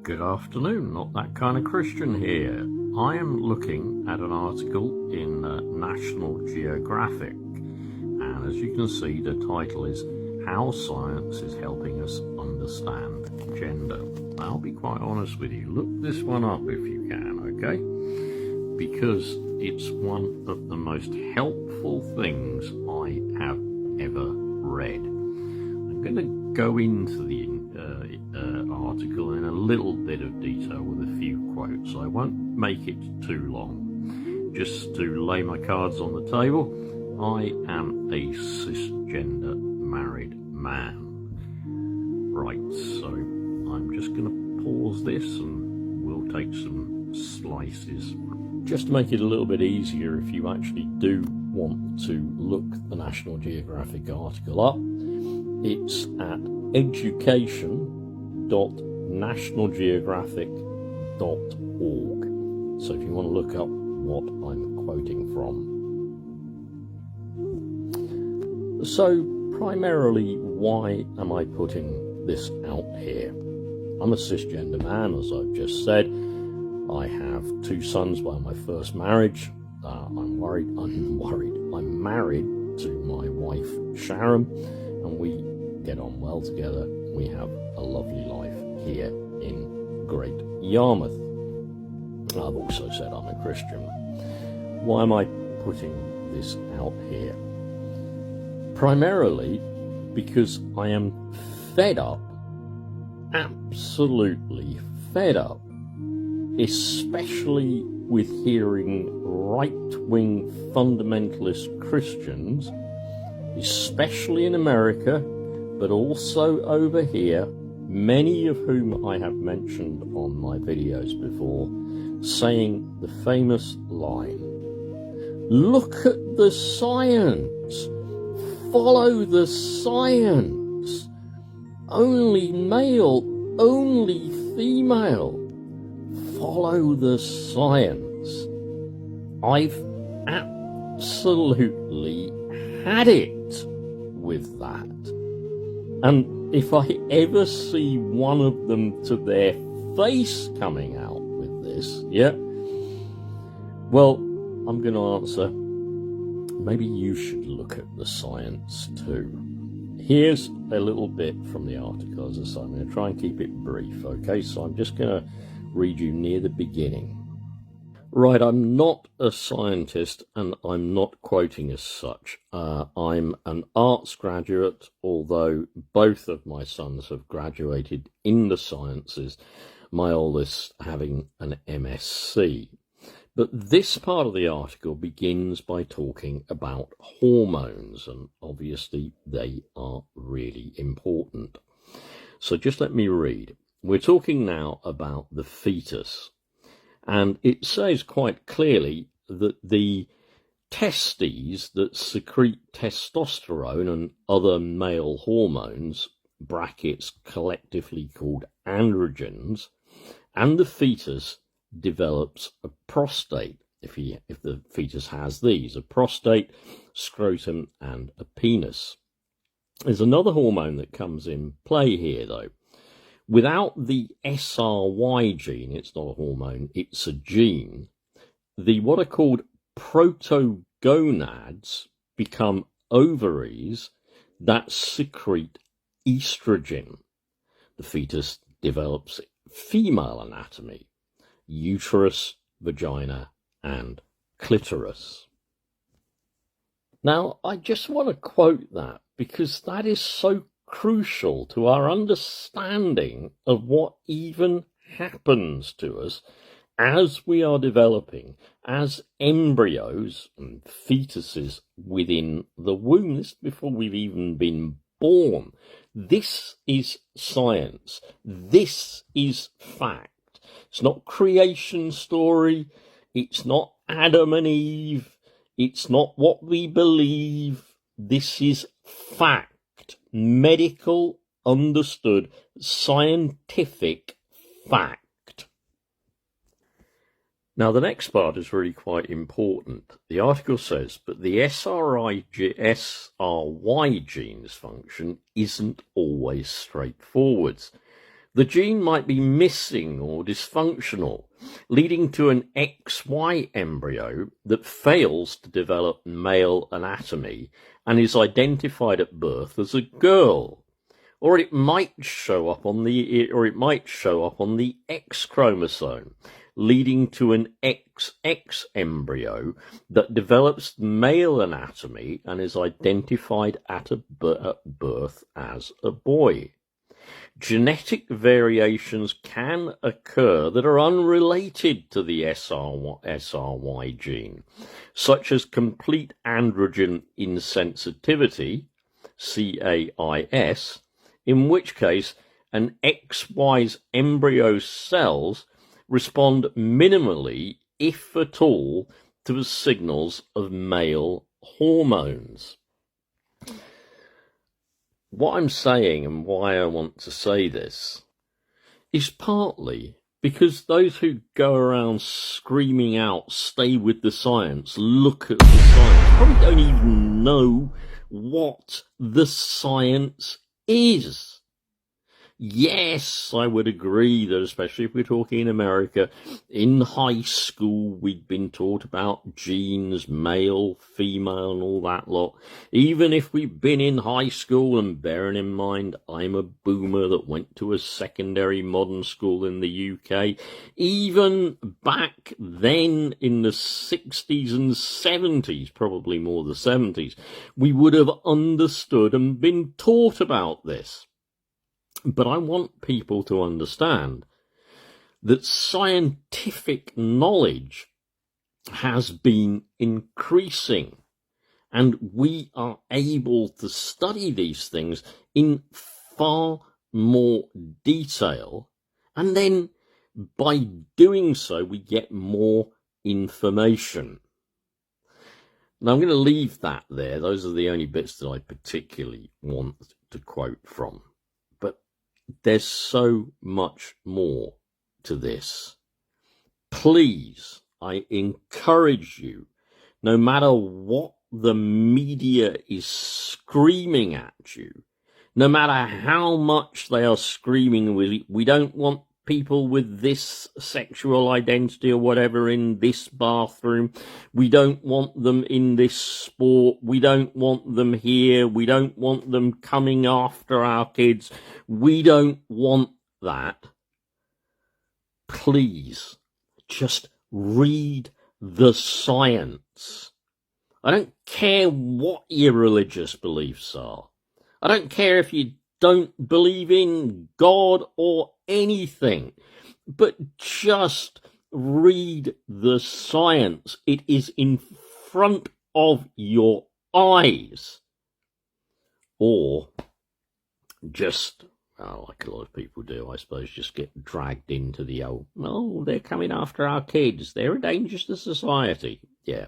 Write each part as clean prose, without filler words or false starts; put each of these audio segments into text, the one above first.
Good afternoon, Not That Kind of Christian here. I am looking at an article in National Geographic, and as you can see, the title is How Science is Helping Us Understand Gender. I'll be quite honest with you, look this one up if you can, okay? Because it's one of the most helpful things I have ever read. I'm going to go into the article in a little bit of detail with a few quotes. I won't make it too long. Just to lay my cards on the table, I am a cisgender married man. Right, so I'm just going to pause this and we'll take some slices. Just to make it a little bit easier, if you actually do want to look the National Geographic article up, it's at education.nationalgeographic.org. So if you want to look up what I'm quoting from. So primarily, why am I putting this out here? I'm a cisgender man, as I've just said. I have two sons by my first marriage. I'm married to my wife Sharon, and we get on well together. We have a lovely life here in Great Yarmouth. I've also said I'm a Christian. Why am I putting this out here? Primarily because I am fed up, absolutely fed up, especially with hearing right-wing fundamentalist Christians, especially in America, but also over here, many of whom I have mentioned on my videos before, saying the famous line, "Look at the science, follow the science, only male, only female, follow the science." I've absolutely had it with that. And if I ever see one of them to their face coming out with this, well, I'm going to answer, maybe you should look at the science too. Here's a little bit from the article, as I say. I'm going to try and keep it brief, okay? So I'm just going to read you near the beginning. Right, I'm not a scientist and I'm not quoting as such. I'm an arts graduate, although both of my sons have graduated in the sciences, my oldest having an MSc. But this part of the article begins by talking about hormones, and obviously they are really important. So just let me read. We're talking now about the fetus. And it says quite clearly that the testes that secrete testosterone and other male hormones, brackets collectively called androgens, and the fetus develops a prostate, if the fetus has these, a prostate, scrotum, and a penis. There's another hormone that comes in play here, though. Without the SRY gene, it's not a hormone, it's a gene, the what are called protogonads become ovaries that secrete estrogen. The fetus develops female anatomy, uterus, vagina, and clitoris. Now, I just want to quote that because that is so crucial to our understanding of what even happens to us as we are developing as embryos and fetuses within the womb. This before we've even been born. This is science. This is fact. It's not creation story. It's not Adam and Eve. It's not what we believe. This is fact. Medical, understood, scientific fact. Now, the next part is really quite important. The article says, but the SRY gene's function isn't always straightforward. The gene might be missing or dysfunctional, leading to an XY embryo that fails to develop male anatomy and is identified at birth as a girl. Or it might show up on the X chromosome, leading to an XX embryo that develops male anatomy and is identified at birth as a boy. Genetic variations can occur that are unrelated to the SRY gene, such as complete androgen insensitivity, CAIS, in which case an XY's embryo cells respond minimally, if at all, to the signals of male hormones. What I'm saying and why I want to say this is partly because those who go around screaming out, stay with the science, look at the science, probably don't even know what the science is. Yes, I would agree that, especially if we're talking in America, in high school we've been taught about genes, male, female, and all that lot. Even if we've been in high school, and bearing in mind I'm a boomer that went to a secondary modern school in the UK, even back then in the 60s and 70s, probably more the 70s, we would have understood and been taught about this. But I want people to understand that scientific knowledge has been increasing, and we are able to study these things in far more detail, and then by doing so we get more information. Now I'm going to leave that there. Those are the only bits that I particularly want to quote from. There's so much more to this. Please, I encourage you, no matter what the media is screaming at you, no matter how much they are screaming, we don't want people with this sexual identity or whatever in this bathroom, we don't want them in this sport, we don't want them here, we don't want them coming after our kids, we don't want that. Please, just read the science. I don't care what your religious beliefs are. I don't care if you don't believe in God or anything, but just read the science. It is in front of your eyes. Or just, like a lot of people do, I suppose, just get dragged into the old, oh, they're coming after our kids, they're a danger to society. Yeah.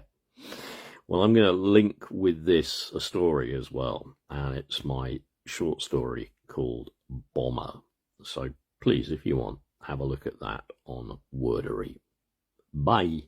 Well, I'm going to link with this a story as well, and it's my short story called Bomber. So please, if you want, have a look at that on Wordery. Bye.